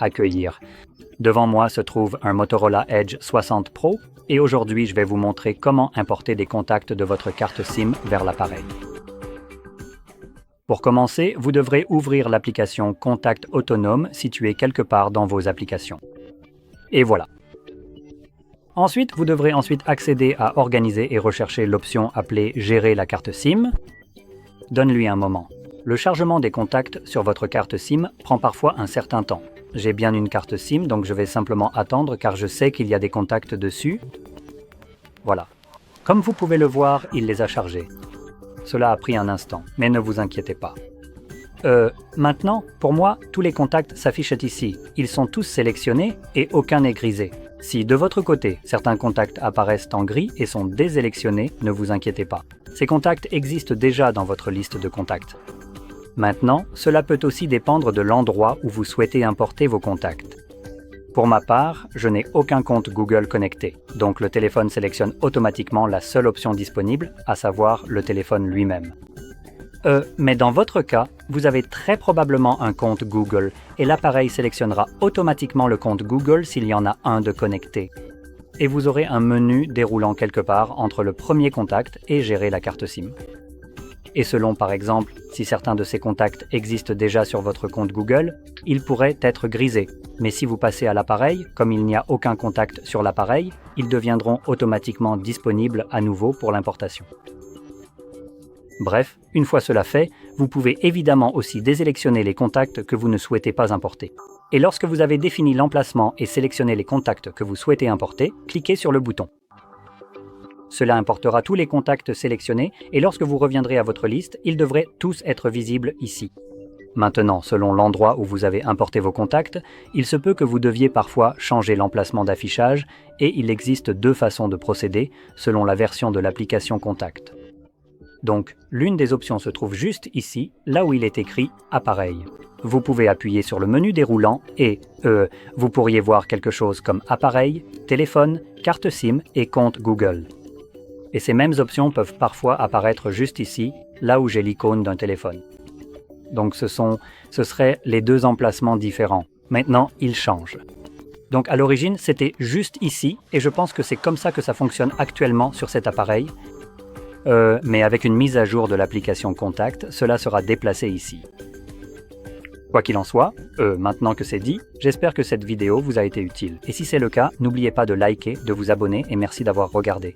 Accueillir. Devant moi se trouve un Motorola Edge 60 Pro et aujourd'hui je vais vous montrer comment importer des contacts de votre carte SIM vers l'appareil. Pour commencer, vous devrez ouvrir l'application Contact autonome située quelque part dans vos applications. Et voilà. Ensuite, vous devrez accéder à organiser et rechercher l'option appelée Gérer la carte SIM. Donne-lui un moment. Le chargement des contacts sur votre carte SIM prend parfois un certain temps. J'ai bien une carte SIM, donc je vais simplement attendre car je sais qu'il y a des contacts dessus. Voilà. Comme vous pouvez le voir, il les a chargés. Cela a pris un instant, mais ne vous inquiétez pas. Maintenant, pour moi, tous les contacts s'affichent ici. Ils sont tous sélectionnés et aucun n'est grisé. Si de votre côté, certains contacts apparaissent en gris et sont désélectionnés, ne vous inquiétez pas. Ces contacts existent déjà dans votre liste de contacts. Maintenant, cela peut aussi dépendre de l'endroit où vous souhaitez importer vos contacts. Pour ma part, je n'ai aucun compte Google connecté, donc le téléphone sélectionne automatiquement la seule option disponible, à savoir le téléphone lui-même. Mais dans votre cas, vous avez très probablement un compte Google et l'appareil sélectionnera automatiquement le compte Google s'il y en a un de connecté. Et vous aurez un menu déroulant quelque part entre le premier contact et gérer la carte SIM. Et selon par exemple, si certains de ces contacts existent déjà sur votre compte Google, ils pourraient être grisés. Mais si vous passez à l'appareil, comme il n'y a aucun contact sur l'appareil, ils deviendront automatiquement disponibles à nouveau pour l'importation. Bref, une fois cela fait, vous pouvez évidemment aussi désélectionner les contacts que vous ne souhaitez pas importer. Et lorsque vous avez défini l'emplacement et sélectionné les contacts que vous souhaitez importer, cliquez sur le bouton. Cela importera tous les contacts sélectionnés et lorsque vous reviendrez à votre liste, ils devraient tous être visibles ici. Maintenant, selon l'endroit où vous avez importé vos contacts, il se peut que vous deviez parfois changer l'emplacement d'affichage et il existe deux façons de procéder selon la version de l'application Contact. Donc, l'une des options se trouve juste ici, là où il est écrit « Appareil ». Vous pouvez appuyer sur le menu déroulant et, vous pourriez voir quelque chose comme « Appareil »,« Téléphone »,« Carte SIM » et « Compte Google ». Et ces mêmes options peuvent parfois apparaître juste ici, là où j'ai l'icône d'un téléphone. Donc ce seraient les deux emplacements différents. Maintenant, ils changent. Donc à l'origine, c'était juste ici, et je pense que c'est comme ça que ça fonctionne actuellement sur cet appareil. Mais avec une mise à jour de l'application Contact, cela sera déplacé ici. Quoi qu'il en soit, maintenant que c'est dit, j'espère que cette vidéo vous a été utile. Et si c'est le cas, n'oubliez pas de liker, de vous abonner et merci d'avoir regardé.